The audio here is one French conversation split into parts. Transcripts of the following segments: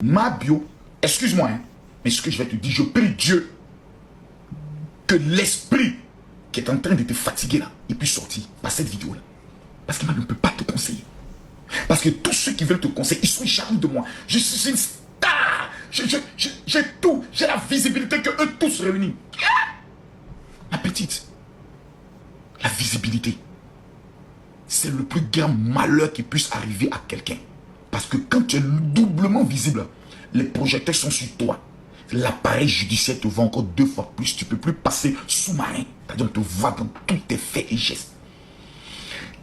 Ma bio, excuse-moi, hein, mais ce que je vais te dire, je prie Dieu que l'esprit qui est en train de te fatiguer là, il puisse sortir par cette vidéo là. Parce que moi, je ne peux pas te conseiller. Parce que tous ceux qui veulent te conseiller, ils sont jaloux de moi. Je suis une star. J'ai tout. J'ai la visibilité que eux tous réunis. Ma petite, la visibilité, c'est le plus grand malheur qui puisse arriver à quelqu'un. Parce que quand tu es doublement visible, les projecteurs sont sur toi. L'appareil judiciaire te voit encore 2 fois plus. Tu ne peux plus passer sous-marin. C'est-à-dire on te voit dans tous tes faits et gestes.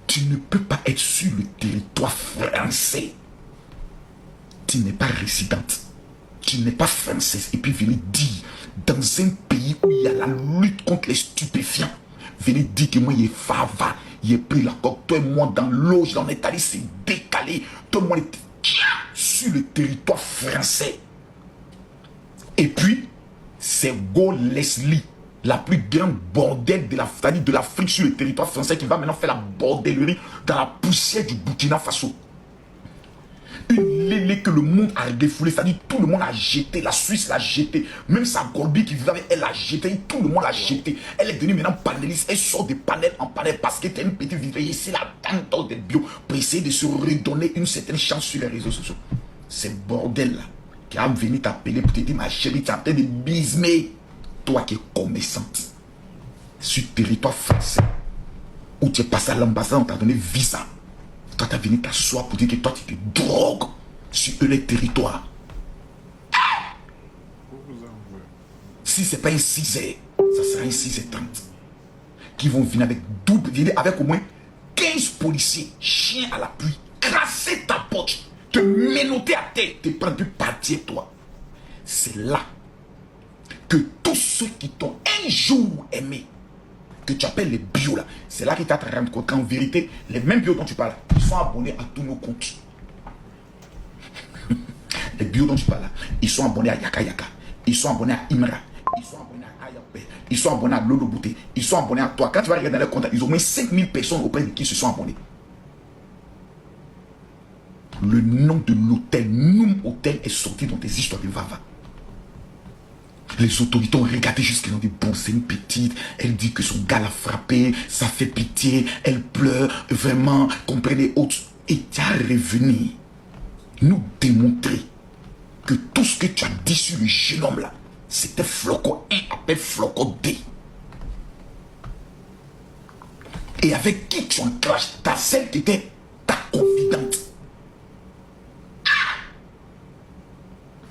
Tu ne peux pas être sur le territoire français. Tu n'es pas résidente. Tu n'es pas française. Et puis venez dire, dans un pays où il y a la lutte contre les stupéfiants, venez dire que moi, il est fava, il est pris la coque. Toi et moi, dans l'eau, on est allé se décaler. Tout le monde est sur le territoire français. Et puis, c'est Go Leslie, la plus grande bordelle de l'Afrique sur le territoire français, qui va maintenant faire la bordellerie dans la poussière du Burkina Faso. Une lélé que le monde a défoulé, c'est-à-dire tout le monde a jeté, la Suisse l'a jeté, même sa Gorbi qui vivait avec elle l'a jeté, tout le monde l'a jeté. Elle est devenue maintenant panéliste, elle sort de panel en panel parce qu'elle était une petite vieille, c'est la tante des bio pour essayer de se redonner une certaine chance sur les réseaux sociaux. C'est bordel là qui a venu t'appeler pour te dire ma chérie, tu es en train de bismer, toi qui es commerçante sur le territoire français où tu es passé à l'ambassade, on t'a donné visa. Toi, tu as venu t'asseoir pour dire que toi, tu te drogues sur les territoires. Si ce n'est pas une 6h, ça sera une 6h30. Qui vont venir avec double, avec au moins 15 policiers, chiens à l'appui, crasser ta porte, te menotter à terre, te prendre du partir, toi. C'est là que tous ceux qui t'ont un jour aimé, que tu appelles les bios là, c'est là que tu vas te rendre compte qu'en vérité, les mêmes bios dont tu parles, ils sont abonnés à tous nos comptes. Les bios dont tu parles là, ils sont abonnés à Yaka Yaka, ils sont abonnés à Imra, ils sont abonnés à Ayape, ils sont abonnés à Lolo Bouté, ils sont abonnés à toi. Quand tu vas regarder dans les comptes, ils ont au moins 5000 personnes auprès de qui se sont abonnés. Le nom de l'hôtel, Noum Hôtel, est sorti dans tes histoires de Vava. Les autorités ont regardé jusqu'à ont dit bon, c'est une petite, elle dit que son gars l'a frappé, ça fait pitié, elle pleure, vraiment, comprenez autres. Et tu as revenu nous démontrer que tout ce que tu as dit sur le jeune homme là, c'était Flocon 1 appelle Flocon 2. Et avec qui tu en clash, t'as celle qui était ta confidente.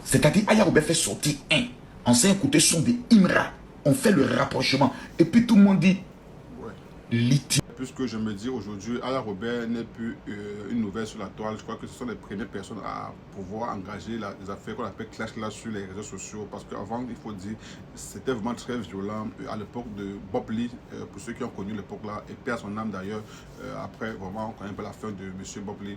C'est-à-dire, Aya Robert fait sortir un. Ancien côté son des Imra. On fait le rapprochement. Et puis tout le monde dit, litige. Puisque je me dis aujourd'hui, Aya Robert n'est plus une nouvelle sur la toile. Je crois que ce sont les premières personnes à pouvoir engager les affaires qu'on appelle clash là sur les réseaux sociaux. Parce qu'avant, il faut dire, c'était vraiment très violent. À l'époque de Bob Lee, pour ceux qui ont connu l'époque là, et paix à son âme d'ailleurs, après vraiment, on connaît un peu la fin de Monsieur Bob Lee.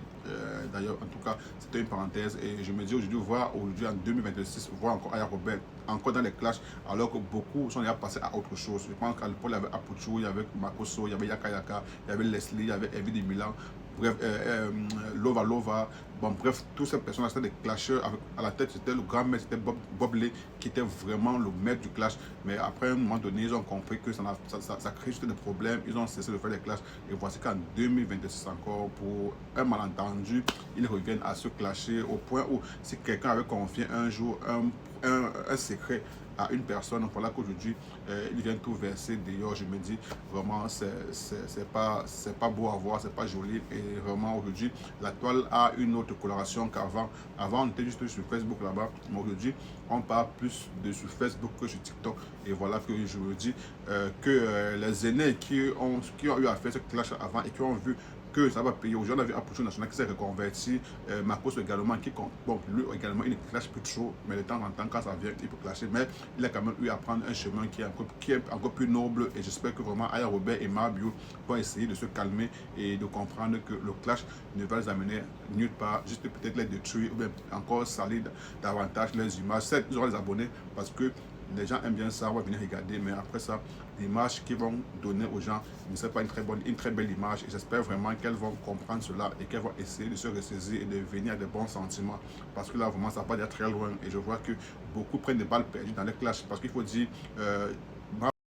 D'ailleurs, en tout cas, c'était une parenthèse. Et je me dis aujourd'hui, voir aujourd'hui en 2026, voir encore Aya Robert encore dans les clashs, alors que beaucoup sont déjà passés à autre chose. Je pense qu'à l'époque, il y avait Apuchou, il y avait Makoso, il y avait Yaka Yaka, il y avait Leslie, il y avait Evie de Milan, bref, Lova Lova. Bon, bref, toutes ces personnes-là, c'était des clasheurs. À la tête, c'était le grand maître, c'était Bob Lee, qui était vraiment le maître du clash. Mais après, à un moment donné, ils ont compris que ça crée juste des problèmes. Ils ont cessé de faire des clashs. Et voici qu'en 2026 encore, pour un malentendu, ils reviennent à se clasher au point où si quelqu'un avait confié un jour un secret à une personne, voilà qu'aujourd'hui ils viennent tout verser. D'ailleurs, je me dis vraiment c'est pas beau à voir, c'est pas joli. Et vraiment aujourd'hui la toile a une autre coloration qu'avant. Avant on était juste sur Facebook là-bas, mais aujourd'hui on parle plus sur Facebook que sur TikTok. Et voilà que je me dis que les aînés qui ont eu à faire ce clash avant et qui ont vu que ça va payer. Aujourd'hui, on a vu Apuchou National qui s'est reconverti, Marcos également, qui bon, lui également, il ne clash plus trop, mais de temps en temps, quand ça vient, il peut clasher. Mais il a quand même eu à prendre un chemin qui est encore plus noble. Et j'espère que vraiment Aya Robert et Mabio vont essayer de se calmer et de comprendre que le clash ne va les amener nulle part, juste peut-être les détruire ou bien encore salir davantage les images. Certes, ils auront les abonnés parce que les gens aiment bien ça, on va venir regarder, mais après ça, l'image qu'ils vont donner aux gens ne sera pas une très belle image. Et j'espère vraiment qu'elles vont comprendre cela et qu'elles vont essayer de se ressaisir et de venir à de bons sentiments. Parce que là, vraiment, ça va pas aller très loin. Et je vois que beaucoup prennent des balles perdues dans les clashs. Parce qu'il faut dire,